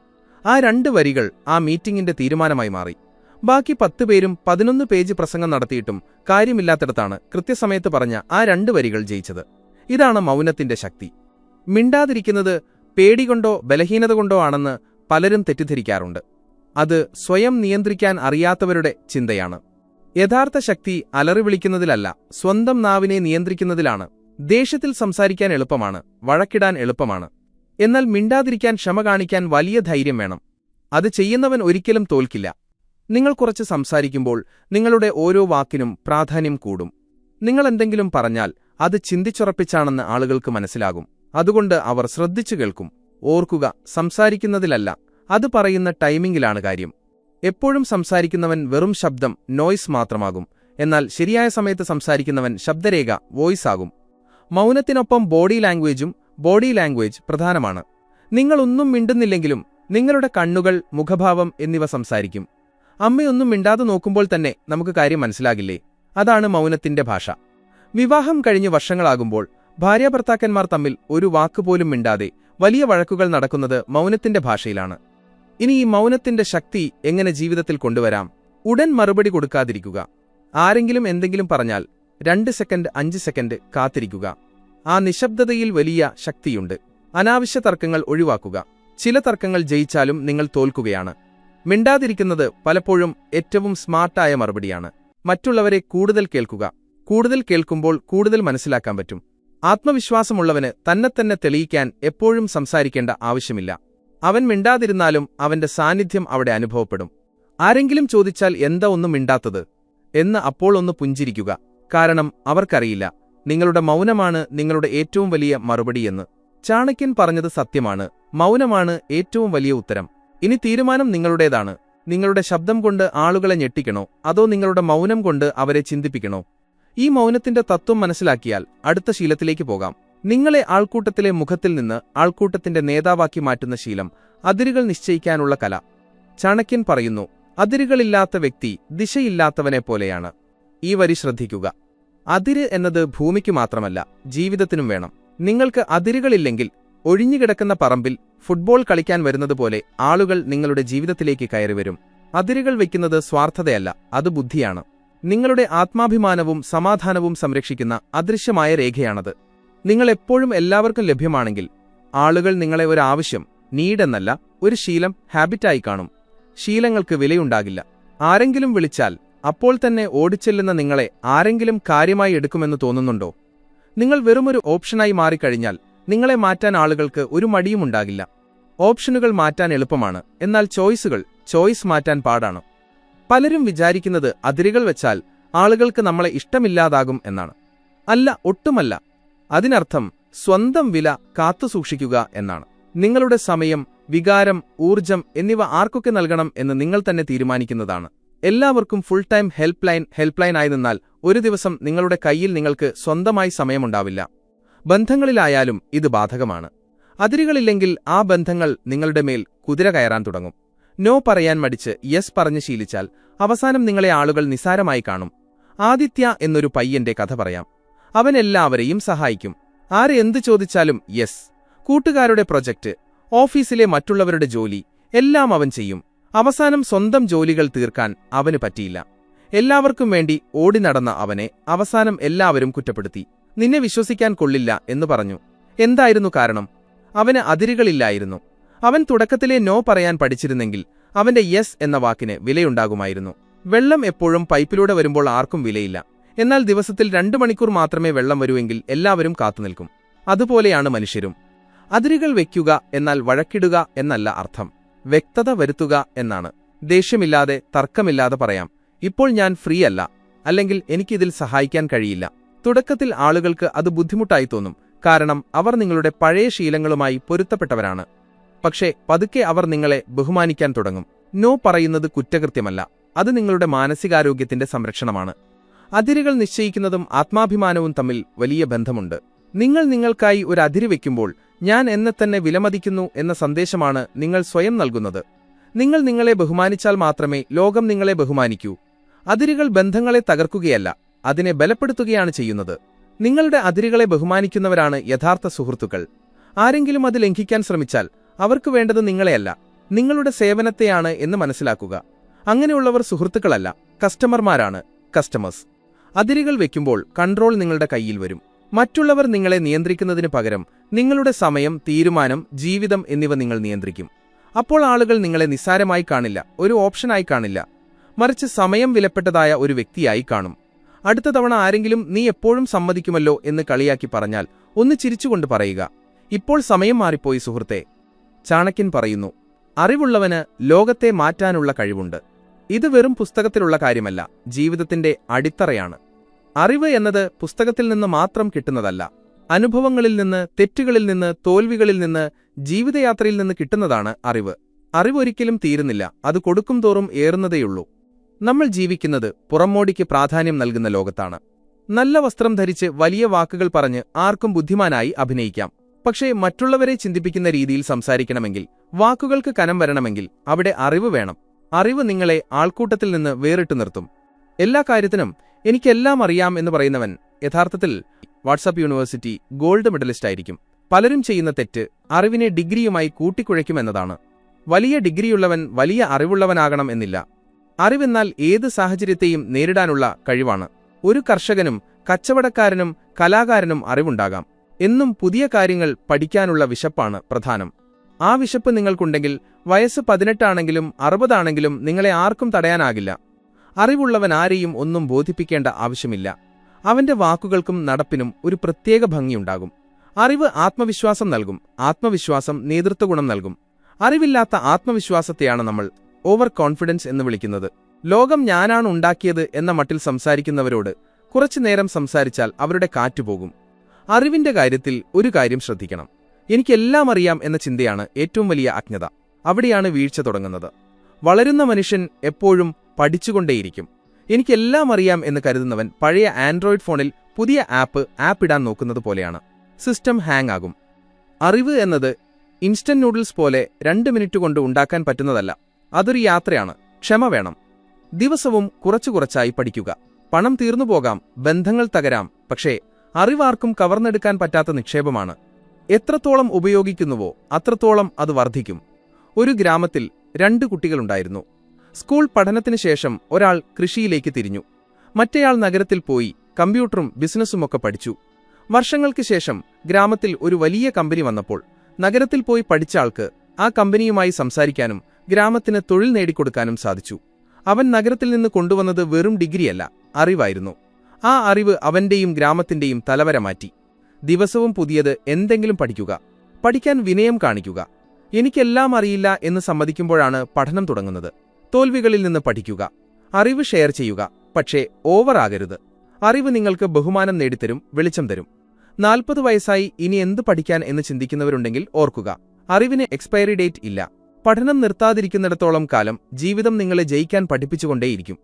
ആ 2 വരികൾ ആ മീറ്റിംഗിന്റെ തീരുമാനമായി മാറി. ബാക്കി 10 പേരും 11 പേജ് പ്രസംഗം നടത്തിയിട്ടും കാര്യമില്ലാത്തിടത്താണ് കൃത്യസമയത്ത് പറഞ്ഞ ആ 2 വരികൾ ജയിച്ചത്. ഇതാണ് മൗനത്തിന്റെ ശക്തി. മിണ്ടാതിരിക്കുന്നത് പേടികൊണ്ടോ ബലഹീനത കൊണ്ടോ ആണെന്ന് പലരും തെറ്റിദ്ധരിക്കാറുണ്ട്. അത് സ്വയം നിയന്ത്രിക്കാൻ അറിയാത്തവരുടെ ചിന്തയാണ്. യഥാർത്ഥ ശക്തി അലറി വിളിക്കുന്നതിലല്ല, സ്വന്തം നാവിനെ നിയന്ത്രിക്കുന്നതിലാണ്. ദേഷ്യത്തിൽ സംസാരിക്കാൻ എളുപ്പമാണ്, വഴക്കിടാൻ എളുപ്പമാണ്. എന്നാൽ മിണ്ടാതിരിക്കാൻ ക്ഷമ കാണിക്കാൻ വലിയ ധൈര്യം വേണം. അത് ചെയ്യുന്നവൻ ഒരിക്കലും തോൽക്കില്ല. നിങ്ങൾ കുറച്ച് സംസാരിക്കുമ്പോൾ നിങ്ങളുടെ ഓരോ വാക്കിനും പ്രാധാന്യം കൂടും. നിങ്ങൾ എന്തെങ്കിലും പറഞ്ഞാൽ അത് ചിന്തിച്ചുറപ്പിച്ചാണെന്ന് ആളുകൾക്ക് മനസ്സിലാകും. അതുകൊണ്ട് അവർ ശ്രദ്ധിച്ചു കേൾക്കും. ഓർക്കുക, സംസാരിക്കുന്നതിലല്ല, അത് പറയുന്ന ടൈമിംഗിലാണ് കാര്യം. എപ്പോഴും സംസാരിക്കുന്നവൻ വെറും ശബ്ദം, നോയ്സ് മാത്രമാകും. എന്നാൽ ശരിയായ സമയത്ത് സംസാരിക്കുന്നവൻ ശബ്ദരേഖ, വോയിസ് ആകും. മൗനത്തിനൊപ്പം ബോഡി ലാംഗ്വേജ് പ്രധാനമാണ്. നിങ്ങളൊന്നും മിണ്ടുന്നില്ലെങ്കിലും നിങ്ങളുടെ കണ്ണുകൾ, മുഖഭാവം എന്നിവ സംസാരിക്കും. അമ്മയൊന്നും മിണ്ടാതെ നോക്കുമ്പോൾ തന്നെ നമുക്ക് കാര്യം മനസ്സിലാകില്ലേ? അതാണ് മൗനത്തിന്റെ ഭാഷ. വിവാഹം കഴിഞ്ഞ് വർഷങ്ങളാകുമ്പോൾ ഭാര്യാഭർത്താക്കന്മാർ തമ്മിൽ ഒരു വാക്കുപോലും മിണ്ടാതെ വലിയ വഴക്കുകൾ നടക്കുന്നത് മൗനത്തിന്റെ ഭാഷയിലാണ്. ഇനി ഈ മൗനത്തിന്റെ ശക്തി എങ്ങനെ ജീവിതത്തിൽ കൊണ്ടുവരാം? ഉടൻ മറുപടി കൊടുക്കാതിരിക്കുക. ആരെങ്കിലും എന്തെങ്കിലും പറഞ്ഞാൽ 2 സെക്കൻഡ് 5 സെക്കൻഡ് കാത്തിരിക്കുക. ആ നിശബ്ദതയിൽ വലിയ ശക്തിയുണ്ട്. അനാവശ്യ തർക്കങ്ങൾ ഒഴിവാക്കുക. ചില തർക്കങ്ങൾ ജയിച്ചാലും നിങ്ങൾ തോൽക്കുകയാണ്. മിണ്ടാതിരിക്കുന്നത് പലപ്പോഴും ഏറ്റവും സ്മാർട്ടായ മറുപടിയാണ്. മറ്റുള്ളവരെ കൂടുതൽ കേൾക്കുക. കൂടുതൽ കേൾക്കുമ്പോൾ കൂടുതൽ മനസ്സിലാക്കാൻ പറ്റും. ആത്മവിശ്വാസമുള്ളവന് തന്നെത്തന്നെ തെളിയിക്കാൻ എപ്പോഴും സംസാരിക്കേണ്ട ആവശ്യമില്ല. അവൻ മിണ്ടാതിരുന്നാലും അവന്റെ സാന്നിധ്യം അവിടെ അനുഭവപ്പെടും. ആരെങ്കിലും ചോദിച്ചാൽ എന്താ ഒന്നും മിണ്ടാത്തത് എന്ന് അപ്പോൾ ഒന്ന് പുഞ്ചിരിക്കുക. കാരണം അവർക്കറിയില്ല നിങ്ങളുടെ മൗനമാണ് നിങ്ങളുടെ ഏറ്റവും വലിയ മറുപടിയെന്ന്. ചാണക്യൻ പറഞ്ഞത് സത്യമാണ്. മൗനമാണ് ഏറ്റവും വലിയ ഉത്തരം. ഇനി തീരുമാനം നിങ്ങളുടേതാണ്. നിങ്ങളുടെ ശബ്ദം കൊണ്ട് ആളുകളെ ഞെട്ടിക്കണോ, അതോ നിങ്ങളുടെ മൗനം കൊണ്ട് അവരെ ചിന്തിപ്പിക്കണോ? ഈ മൗനത്തിന്റെ തത്വം മനസ്സിലാക്കിയാൽ അടുത്ത ശീലത്തിലേക്ക് പോകാം. നിങ്ങളെ ആൾക്കൂട്ടത്തിലെ മുഖത്തിൽ നിന്ന് ആൾക്കൂട്ടത്തിന്റെ നേതാവാക്കി മാറ്റുന്ന ശീലം, അതിരുകൾ നിശ്ചയിക്കാനുള്ള കല. ചാണക്യൻ പറയുന്നു, അതിരുകളില്ലാത്ത വ്യക്തി ദിശയില്ലാത്തവനെ പോലെയാണ്. ഈ വരി ശ്രദ്ധിക്കുക. അതിര് എന്നത് ഭൂമിക്ക് മാത്രമല്ല, ജീവിതത്തിനും വേണം. നിങ്ങൾക്ക് അതിരുകളില്ലെങ്കിൽ ഒഴിഞ്ഞുകിടക്കുന്ന പറമ്പിൽ ഫുട്ബോൾ കളിക്കാൻ വരുന്നതുപോലെ ആളുകൾ നിങ്ങളുടെ ജീവിതത്തിലേക്ക് കയറിവരും. അതിരുകൾ വയ്ക്കുന്നത് സ്വാർത്ഥതയല്ല, അത് ബുദ്ധിയാണ്. നിങ്ങളുടെ ആത്മാഭിമാനവും സമാധാനവും സംരക്ഷിക്കുന്ന അദൃശ്യമായ രേഖയാണത്. നിങ്ങൾ എപ്പോഴും എല്ലാവർക്കും ലഭ്യമാണെങ്കിൽ ആളുകൾ നിങ്ങളെ ഒരു ആവശ്യം, നീഡെന്നല്ല, ഒരു ശീലം, ഹാബിറ്റായി കാണും. ശീലങ്ങൾക്ക് വിലയുണ്ടാകില്ല. ആരെങ്കിലും വിളിച്ചാൽ അപ്പോൾ തന്നെ ഓടിച്ചെല്ലുന്ന നിങ്ങളെ ആരെങ്കിലും കാര്യമായി എടുക്കുമെന്ന് തോന്നുന്നുണ്ടോ? നിങ്ങൾ വെറുമൊരു ഓപ്ഷനായി മാറിക്കഴിഞ്ഞാൽ നിങ്ങളെ മാറ്റാൻ ആളുകൾക്ക് ഒരു മടിയുമുണ്ടാകില്ല. ഓപ്ഷനുകൾ മാറ്റാൻ എളുപ്പമാണ്, എന്നാൽ ചോയ്സ് മാറ്റാൻ പാടാണ്. പലരും വിചാരിക്കുന്നത് അതിരുകൾ വെച്ചാൽ ആളുകൾക്ക് നമ്മളെ ഇഷ്ടമില്ലാതാകും എന്നാണ്. അല്ല, ഒട്ടുമല്ല. അതിനർത്ഥം സ്വന്തം വില കാത്തുസൂക്ഷിക്കുക എന്നാണ്. നിങ്ങളുടെ സമയം, വികാരം, ഊർജം എന്നിവ ആർക്കൊക്കെ നൽകണം എന്ന് നിങ്ങൾ തന്നെ തീരുമാനിക്കുന്നതാണ്. എല്ലാവർക്കും ഫുൾ ടൈം ഹെൽപ്പ് ലൈൻ ആയി നിന്നാൽ ഒരു ദിവസം നിങ്ങളുടെ കയ്യിൽ നിങ്ങൾക്ക് സ്വന്തമായി സമയമുണ്ടാവില്ല. ബന്ധങ്ങളിലായാലും ഇത് ബാധകമാണ്. അതിരുകളില്ലെങ്കിൽ ആ ബന്ധങ്ങൾ നിങ്ങളുടെ മേൽ കുതിര കയറാൻ തുടങ്ങും. നോ പറയാൻ മടിച്ച് യെസ് പറഞ്ഞ് ശീലിച്ചാൽ അവസാനം നിങ്ങളെ ആളുകൾ നിസാരമായി കാണും. ആദിത്യ എന്നൊരു പയ്യന്റെ കഥ പറയാം. അവൻ എല്ലാവരെയും സഹായിക്കും. ആര് എന്തു ചോദിച്ചാലും യെസ്. കൂട്ടുകാരുടെ പ്രൊജക്ട്, ഓഫീസിലെ മറ്റുള്ളവരുടെ ജോലി എല്ലാം അവൻ ചെയ്യും. അവസാനം സ്വന്തം ജോലികൾ തീർക്കാൻ അവന് പറ്റിയില്ല. എല്ലാവർക്കും വേണ്ടി ഓടി നടന്ന അവനെ അവസാനം എല്ലാവരും കുറ്റപ്പെടുത്തി. നിന്നെ വിശ്വസിക്കാൻ കൊള്ളില്ല എന്ന് പറഞ്ഞു. എന്തായിരുന്നു കാരണം? അവന് അതിരുകളില്ലായിരുന്നു. അവൻ തുടക്കത്തിലെ നോ പറയാൻ പഠിച്ചിരുന്നെങ്കിൽ അവന്റെ യെസ് എന്ന വാക്കിന് വിലയുണ്ടാകുമായിരുന്നു. വെള്ളം എപ്പോഴും പൈപ്പിലൂടെ വരുമ്പോൾ ആർക്കും വിലയില്ല. എന്നാൽ ദിവസത്തിൽ 2 മണിക്കൂർ മാത്രമേ വെള്ളം വരുമെങ്കിൽ എല്ലാവരും കാത്തുനിൽക്കും. അതുപോലെയാണ് മനുഷ്യരും. അതിരുകൾ വയ്ക്കുക എന്നാൽ വഴക്കിടുക എന്നല്ല അർത്ഥം. വ്യക്തത വരുത്തുക എന്നാണ്. ദേഷ്യമില്ലാതെ, തർക്കമില്ലാതെ പറയാം, ഇപ്പോൾ ഞാൻ ഫ്രീ അല്ല, അല്ലെങ്കിൽ എനിക്കിതിൽ സഹായിക്കാൻ കഴിയില്ല. തുടക്കത്തിൽ ആളുകൾക്ക് അത് ബുദ്ധിമുട്ടായി തോന്നും, കാരണം അവർ നിങ്ങളുടെ പഴയ ശീലങ്ങളുമായി പൊരുത്തപ്പെട്ടവരാണ്. പക്ഷേ പതുക്കെ അവർ നിങ്ങളെ ബഹുമാനിക്കാൻ തുടങ്ങും. നോ പറയുന്നത് കുറ്റകൃത്യമല്ല, അത് നിങ്ങളുടെ മാനസികാരോഗ്യത്തിന്റെ സംരക്ഷണമാണ്. അതിരുകൾ നിശ്ചയിക്കുന്നതും ആത്മാഭിമാനവും തമ്മിൽ വലിയ ബന്ധമുണ്ട്. നിങ്ങൾ നിങ്ങൾക്കായി ഒരു അതിര് വയ്ക്കുമ്പോൾ ഞാൻ എന്നെ തന്നെ വിലമതിക്കുന്നു എന്ന സന്ദേശമാണ് നിങ്ങൾ സ്വയം നൽകുന്നത്. നിങ്ങൾ നിങ്ങളെ ബഹുമാനിച്ചാൽ മാത്രമേ ലോകം നിങ്ങളെ ബഹുമാനിക്കൂ. അതിരുകൾ ബന്ധങ്ങളെ തകർക്കുകയല്ല, അതിനെ ബലപ്പെടുത്തുകയാണ് ചെയ്യുന്നത്. നിങ്ങളുടെ അതിരുകളെ ബഹുമാനിക്കുന്നവരാണ് യഥാർത്ഥ സുഹൃത്തുക്കൾ. ആരെങ്കിലും അത് ലംഘിക്കാൻ ശ്രമിച്ചാൽ അവർക്ക് വേണ്ടത് നിങ്ങളെയല്ല, നിങ്ങളുടെ സേവനത്തെയാണ് എന്ന് മനസ്സിലാക്കുക. അങ്ങനെയുള്ളവർ സുഹൃത്തുക്കളല്ല, കസ്റ്റമർമാരാണ്. അതിരുകൾ വയ്ക്കുമ്പോൾ കൺട്രോൾ നിങ്ങളുടെ കയ്യിൽ വരും. മറ്റുള്ളവർ നിങ്ങളെ നിയന്ത്രിക്കുന്നതിനു പകരം നിങ്ങളുടെ സമയം, തീരുമാനം, ജീവിതം എന്നിവ നിങ്ങൾ നിയന്ത്രിക്കും. അപ്പോൾ ആളുകൾ നിങ്ങളെ നിസ്സാരമായി കാണില്ല, ഒരു ഓപ്ഷനായി കാണില്ല, മറിച്ച് സമയം വിലപ്പെട്ടതായ ഒരു വ്യക്തിയായി കാണും. അടുത്ത തവണ ആരെങ്കിലും നീ എപ്പോഴും സമ്മതിക്കുമല്ലോ എന്ന് കളിയാക്കി പറഞ്ഞാൽ ഒന്ന് ചിരിച്ചുകൊണ്ട് പറയുക, ഇപ്പോൾ സമയം മാറിപ്പോയി സുഹൃത്തേ. ചാണക്യൻ പറയുന്നു, അറിവുള്ളവന് ലോകത്തെ മാറ്റാനുള്ള കഴിവുണ്ട്. ഇത് വെറും പുസ്തകത്തിലുള്ള കാര്യമല്ല, ജീവിതത്തിന്റെ അടിത്തറയാണ്. അറിവ് എന്നത് പുസ്തകത്തിൽ നിന്ന് മാത്രം കിട്ടുന്നതല്ല. അനുഭവങ്ങളിൽ നിന്ന്, തെറ്റുകളിൽ നിന്ന്, തോൽവികളിൽ നിന്ന്, ജീവിതയാത്രയിൽ നിന്ന് കിട്ടുന്നതാണ് അറിവ്. അറിവൊരിക്കലും തീരുന്നില്ല, അത് കൊടുക്കും തോറും ഏറുന്നതേയുള്ളൂ. നമ്മൾ ജീവിക്കുന്നത് പുറമോടിക്ക് പ്രാധാന്യം നൽകുന്ന ലോകത്താണ്. നല്ല വസ്ത്രം ധരിച്ച് വലിയ വാക്കുകൾ പറഞ്ഞ് ആർക്കും ബുദ്ധിമാനായി അഭിനയിക്കാം. പക്ഷേ മറ്റുള്ളവരെ ചിന്തിപ്പിക്കുന്ന രീതിയിൽ സംസാരിക്കണമെങ്കിൽ, വാക്കുകൾക്ക് കനം വരണമെങ്കിൽ അവിടെ അറിവ് വേണം. അറിവ് നിങ്ങളെ ആൾക്കൂട്ടത്തിൽ നിന്ന് വേറിട്ടു നിർത്തും. എല്ലാ കാര്യത്തിനും എനിക്കെല്ലാം അറിയാം എന്ന് പറയുന്നവൻ യഥാർത്ഥത്തിൽ വാട്സാപ്പ് യൂണിവേഴ്സിറ്റി ഗോൾഡ് മെഡലിസ്റ്റ് ആയിരിക്കും. പലരും ചെയ്യുന്ന തെറ്റ് അറിവിനെ ഡിഗ്രിയുമായി കൂട്ടിക്കുഴയ്ക്കുമെന്നതാണ്. വലിയ ഡിഗ്രിയുള്ളവൻ വലിയ അറിവുള്ളവനാകണം എന്നില്ല. അറിവെന്നാൽ ഏത് സാഹചര്യത്തെയും നേരിടാനുള്ള കഴിവാണ്. ഒരു കർഷകനും കച്ചവടക്കാരനും കലാകാരനും അറിവുണ്ടാകാം. എന്നും പുതിയ കാര്യങ്ങൾ പഠിക്കാനുള്ള വിശപ്പാണ് പ്രധാനം. ആ വിശപ്പ് നിങ്ങൾക്കുണ്ടെങ്കിൽ വയസ്സ് 18 ആണെങ്കിലും 60 ആണെങ്കിലും നിങ്ങളെ ആർക്കും തടയാനാകില്ല. അറിവുള്ളവൻ ആരെയും ഒന്നും ബോധിപ്പിക്കേണ്ട ആവശ്യമില്ല. അവന്റെ വാക്കുകൾക്കും നടപ്പിനും ഒരു പ്രത്യേക ഭംഗിയുണ്ടാകും. അറിവ് ആത്മവിശ്വാസം നൽകും, ആത്മവിശ്വാസം നേതൃത്വഗുണം നൽകും. അറിവില്ലാത്ത ആത്മവിശ്വാസത്തെയാണ് നമ്മൾ ഓവർ കോൺഫിഡൻസ് എന്ന് വിളിക്കുന്നത്. ലോകം ഞാനാണ് ഉണ്ടാക്കിയത് എന്ന മട്ടിൽ സംസാരിക്കുന്നവരോട് കുറച്ചുനേരം സംസാരിച്ചാൽ അവരുടെ കാറ്റുപോകും. അറിവിന്റെ കാര്യത്തിൽ ഒരു കാര്യം ശ്രദ്ധിക്കണം. എനിക്കെല്ലാം അറിയാം എന്ന ചിന്തയാണ് ഏറ്റവും വലിയ അജ്ഞത. അവിടെയാണ് വീഴ്ച തുടങ്ങുന്നത്. വളരുന്ന മനുഷ്യൻ എപ്പോഴും പഠിച്ചുകൊണ്ടേയിരിക്കും. എനിക്കെല്ലാം അറിയാം എന്ന് കരുതുന്നവൻ പഴയ ആൻഡ്രോയിഡ് ഫോണിൽ പുതിയ ആപ്പ് ഇടാൻ നോക്കുന്നത് പോലെയാണ്. സിസ്റ്റം ഹാങ് ആകും. അറിവ് എന്നത് ഇൻസ്റ്റന്റ് നൂഡിൽസ് പോലെ 2 മിനിറ്റ് കൊണ്ട് ഉണ്ടാക്കാൻ പറ്റുന്നതല്ല. അതൊരു യാത്രയാണ്. ക്ഷമ വേണം. ദിവസവും കുറച്ചായി പഠിക്കുക. പണം തീർന്നുപോകാം, ബന്ധങ്ങൾ തകരാം, പക്ഷേ അറിവാർക്കും കവർന്നെടുക്കാൻ പറ്റാത്ത നിക്ഷേപമാണ്. എത്രത്തോളം ഉപയോഗിക്കുന്നുവോ അത്രത്തോളം അത് വർദ്ധിക്കും. ഒരു ഗ്രാമത്തിൽ 2 കുട്ടികളുണ്ടായിരുന്നു. സ്കൂൾ പഠനത്തിന് ശേഷം ഒരാൾ കൃഷിയിലേക്ക് തിരിഞ്ഞു. മറ്റേയാൾ നഗരത്തിൽ പോയി കമ്പ്യൂട്ടറും ബിസിനസ്സുമൊക്കെ പഠിച്ചു. വർഷങ്ങൾക്ക് ശേഷം ഗ്രാമത്തിൽ ഒരു വലിയ കമ്പനി വന്നപ്പോൾ നഗരത്തിൽ പോയി പഠിച്ച ആൾക്ക് ആ കമ്പനിയുമായി സംസാരിക്കാനും ഗ്രാമത്തിന് തൊഴിൽ നേടിക്കൊടുക്കാനും സാധിച്ചു. അവൻ നഗരത്തിൽ നിന്ന് കൊണ്ടുവന്നത് വെറും ഡിഗ്രിയല്ല, അറിവായിരുന്നു. ആ അറിവ് അവന്റെയും ഗ്രാമത്തിന്റെയും തലവര മാറ്റി. ദിവസവും പുതിയത് എന്തെങ്കിലും പഠിക്കുക, പഠിക്കാൻ വിനയം കാണിക്കുക. എനിക്കെല്ലാം അറിയില്ല എന്ന് സമ്മതിക്കുമ്പോഴാണ് പഠനം തുടങ്ങുന്നത്. തോൽവികളിൽ നിന്ന് പഠിക്കുക, അറിവ് ഷെയർ ചെയ്യുക, പക്ഷേ ഓവർ ആകരുത്. അറിവ് നിങ്ങൾക്ക് ബഹുമാനം നേടിത്തരും, വെളിച്ചം തരും. 40 വയസ്സായി ഇനി എന്ത് പഠിക്കാൻ എന്ന് ചിന്തിക്കുന്നവരുണ്ടെങ്കിൽ ഓർക്കുക, അറിവിന് എക്സ്പയറി ഡേറ്റ് ഇല്ല. പഠനം നിർത്താതിരിക്കുന്നിടത്തോളം കാലം ജീവിതം നിങ്ങളെ ജയിക്കാൻ പഠിപ്പിച്ചുകൊണ്ടേയിരിക്കും.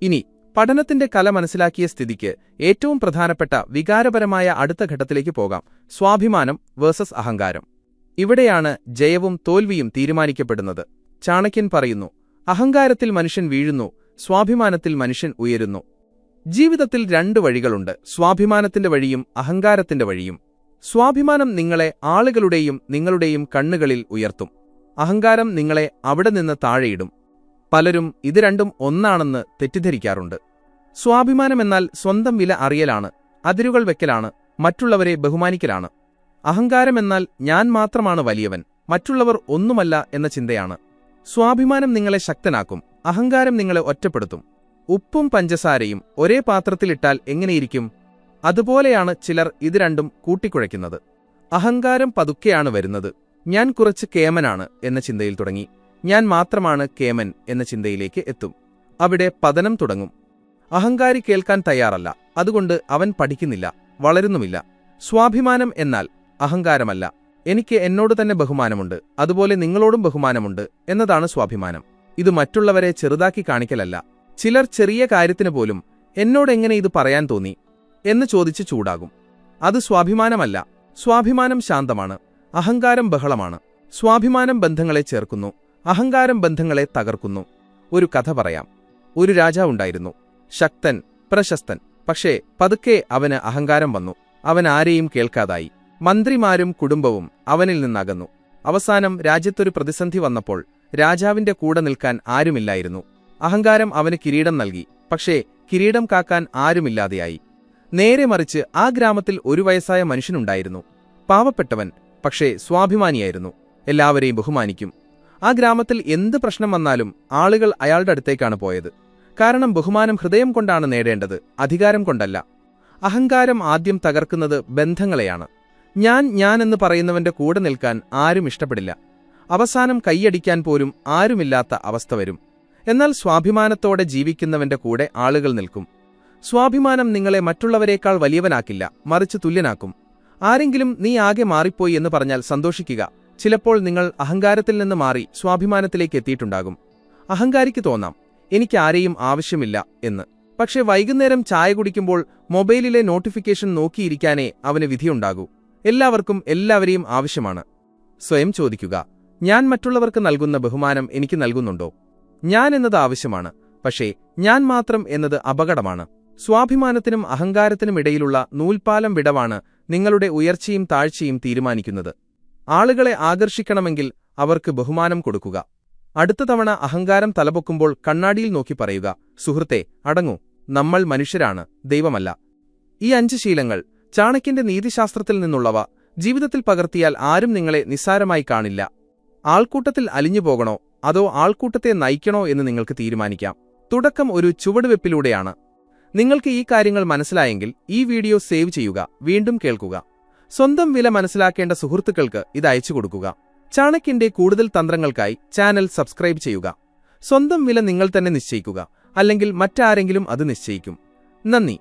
ഇനി പഠനത്തിന്റെ കല മനസ്സിലാക്കിയ സ്ഥിതിക്ക് ഏറ്റവും പ്രധാനപ്പെട്ട വികാരപരമായ അടുത്ത ഘട്ടത്തിലേക്ക് പോകാം: സ്വാഭിമാനം വേഴ്സസ് അഹങ്കാരം. ഇവിടെയാണ് ജയവും തോൽവിയും തീരുമാനിക്കപ്പെടുന്നത്. ചാണക്യൻ പറയുന്നു, അഹങ്കാരത്തിൽ മനുഷ്യൻ വീഴുന്നു, സ്വാഭിമാനത്തിൽ മനുഷ്യൻ ഉയരുന്നു. ജീവിതത്തിൽ 2 വഴികളുണ്ട്: സ്വാഭിമാനത്തിന്റെ വഴിയും അഹങ്കാരത്തിന്റെ വഴിയും. സ്വാഭിമാനം നിങ്ങളെ ആളുകളുടെയും നിങ്ങളുടെയും കണ്ണുകളിൽ ഉയർത്തും. അഹങ്കാരം നിങ്ങളെ അവിടെ നിന്ന് താഴെയിടും. പലരും ഇത് രണ്ടും ഒന്നാണെന്ന് തെറ്റിദ്ധരിക്കാറുണ്ട്. സ്വാഭിമാനമെന്നാൽ സ്വന്തം വില അറിയലാണ്, അതിരുകൾ വെക്കലാണ്, മറ്റുള്ളവരെ ബഹുമാനിക്കലാണ്. അഹങ്കാരമെന്നാൽ ഞാൻ മാത്രമാണ് വലിയവൻ, മറ്റുള്ളവർ ഒന്നുമല്ല എന്ന ചിന്തയാണ്. സ്വാഭിമാനം നിങ്ങളെ ശക്തനാക്കും, അഹങ്കാരം നിങ്ങളെ ഒറ്റപ്പെടുത്തും. ഉപ്പും പഞ്ചസാരയും ഒരേ പാത്രത്തിലിട്ടാൽ എങ്ങനെയിരിക്കും? അതുപോലെയാണ് ചിലർ ഇത് രണ്ടും കൂട്ടിക്കുഴയ്ക്കുന്നത്. അഹങ്കാരം പതുക്കെയാണ് വരുന്നത്. ഞാൻ കുറച്ച് കേമനാണ് എന്ന ചിന്തയിൽ തുടങ്ങി ഞാൻ മാത്രമാണ് കേമൻ എന്ന ചിന്തയിലേക്ക് എത്തും. അവിടെ പതനം തുടങ്ങും. അഹങ്കാരി കേൾക്കാൻ തയ്യാറല്ല, അതുകൊണ്ട് അവൻ പഠിക്കുന്നില്ല, വളരുന്നുമില്ല. സ്വാഭിമാനം എന്നാൽ അഹങ്കാരമല്ല, എനിക്ക് എന്നോട് തന്നെ ബഹുമാനമുണ്ട്, അതുപോലെ നിങ്ങളോടും ബഹുമാനമുണ്ട് എന്നതാണ് സ്വാഭിമാനം. ഇത് മറ്റുള്ളവരെ ചെറുതാക്കി കാണിക്കലല്ല. ചിലർ ചെറിയ കാര്യത്തിന് പോലും എന്നോടെങ്ങനെ ഇത് പറയാൻ തോന്നി എന്ന് ചോദിച്ച് ചൂടാകും. അത് സ്വാഭിമാനമല്ല. സ്വാഭിമാനം ശാന്തമാണ്, അഹങ്കാരം ബഹളമാണ്. സ്വാഭിമാനം ബന്ധങ്ങളെ ചേർക്കുന്നു, അഹങ്കാരം ബന്ധങ്ങളെ തകർക്കുന്നു. ഒരു കഥ പറയാം. ഒരു രാജാവുണ്ടായിരുന്നു, ശക്തൻ, പ്രശസ്തൻ. പക്ഷേ പതുക്കെ അവന് അഹങ്കാരം വന്നു. അവൻ ആരെയും കേൾക്കാതായി. മന്ത്രിമാരും കുടുംബവും അവനിൽ നിന്നകന്നു. അവസാനം രാജ്യത്തൊരു പ്രതിസന്ധി വന്നപ്പോൾ രാജാവിന്റെ കൂടെ നിൽക്കാൻ ആരുമില്ലായിരുന്നു. അഹങ്കാരം അവന് കിരീടം നൽകി, പക്ഷേ കിരീടം കാക്കാൻ ആരുമില്ലാതെയായി. നേരെ മറിച്ച് ആ ഗ്രാമത്തിൽ ഒരു വയസ്സായ മനുഷ്യനുണ്ടായിരുന്നു. പാവപ്പെട്ടവൻ, പക്ഷേ സ്വാഭിമാനിയായിരുന്നു. എല്ലാവരെയും ബഹുമാനിക്കും. ആ ഗ്രാമത്തിൽ എന്ത് പ്രശ്നം വന്നാലും ആളുകൾ അയാളുടെ അടുത്തേക്കാണ് പോയത്. കാരണം ബഹുമാനം ഹൃദയം കൊണ്ടാണ് നേടേണ്ടത്, അധികാരം കൊണ്ടല്ല. അഹങ്കാരം ആദ്യം തകർക്കുന്നത് ബന്ധങ്ങളെയാണ്. ഞാൻ എന്ന് പറയുന്നവന്റെ കൂടെ നിൽക്കാൻ ആരും ഇഷ്ടപ്പെടില്ല. അവസാനം കൈയടിക്കാൻ പോലും ആരുമില്ലാത്ത അവസ്ഥ വരും. എന്നാൽ സ്വാഭിമാനത്തോടെ ജീവിക്കുന്നവന്റെ കൂടെ ആളുകൾ നിൽക്കും. സ്വാഭിമാനം നിങ്ങളെ മറ്റുള്ളവരേക്കാൾ വലിയവനാക്കില്ല, മറിച്ച് തുല്യനാക്കും. ആരെങ്കിലും നീ ആകെ മാറിപ്പോയി എന്ന് പറഞ്ഞാൽ സന്തോഷിക്കുക. ചിലപ്പോൾ നിങ്ങൾ അഹങ്കാരത്തിൽ നിന്ന് മാറി സ്വാഭിമാനത്തിലേക്ക് എത്തിയിട്ടുണ്ടാകും. അഹങ്കാരിക്ക് തോന്നാം, എനിക്ക് ആരെയും ആവശ്യമില്ല എന്ന്. പക്ഷെ വൈകുന്നേരം ചായ കുടിക്കുമ്പോൾ മൊബൈലിലെ നോട്ടിഫിക്കേഷൻ നോക്കിയിരിക്കാനേ അവന് വിധിയുണ്ടാകൂ. എല്ലാവർക്കും എല്ലാവരെയും ആവശ്യമാണ്. സ്വയം ചോദിക്കുക, ഞാൻ മറ്റുള്ളവർക്ക് നൽകുന്ന ബഹുമാനം എനിക്ക് നൽകുന്നുണ്ടോ? ഞാൻ എന്നത് ആവശ്യമാണ്, പക്ഷേ ഞാൻ മാത്രം എന്നത് അപകടമാണ്. സ്വാഭിമാനത്തിനും അഹങ്കാരത്തിനുമിടയിലുള്ള നൂൽപ്പാലം വിടവാണ് നിങ്ങളുടെ ഉയർച്ചയും താഴ്ചയും തീരുമാനിക്കുന്നത്. ആളുകളെ ആകർഷിക്കണമെങ്കിൽ അവർക്ക് ബഹുമാനം കൊടുക്കുക. അടുത്ത തവണ അഹങ്കാരം തലപൊക്കുമ്പോൾ കണ്ണാടിയിൽ നോക്കി പറയുക, സുഹൃത്തേ, അടങ്ങൂ, നമ്മൾ മനുഷ്യരാണ്, ദൈവമല്ല. ഈ 5 ശീലങ്ങൾ ചാണക്യന്റെ നീതിശാസ്ത്രത്തിൽ നിന്നുള്ളവ ജീവിതത്തിൽ പകർത്തിയാൽ ആരും നിങ്ങളെ നിസ്സാരമായി കാണില്ല. ആൾക്കൂട്ടത്തിൽ അലിഞ്ഞുപോകണോ അതോ ആൾക്കൂട്ടത്തെ നയിക്കണോ എന്ന് നിങ്ങൾക്ക് തീരുമാനിക്കാം. തുടക്കം ഒരു ചുവടുവെപ്പിലൂടെയാണ്. നിങ്ങൾക്ക് ഈ കാര്യങ്ങൾ മനസ്സിലായെങ്കിൽ ഈ വീഡിയോ സേവ് ചെയ്യുക, വീണ്ടും കേൾക്കുക. സ്വന്തം വില മനസ്സിലാക്കേണ്ട സുഹൃത്തുക്കൾക്ക് ഇത് അയച്ചു കൊടുക്കുക. ചാണക്യന്റെ കൂടുതൽ തന്ത്രങ്ങൾക്കായി ചാനൽ സബ്സ്ക്രൈബ് ചെയ്യുക. സ്വന്തം വില നിങ്ങൾ തന്നെ നിശ്ചയിക്കുക, അല്ലെങ്കിൽ മറ്റാരെങ്കിലും അത് നിശ്ചയിക്കും. നന്ദി.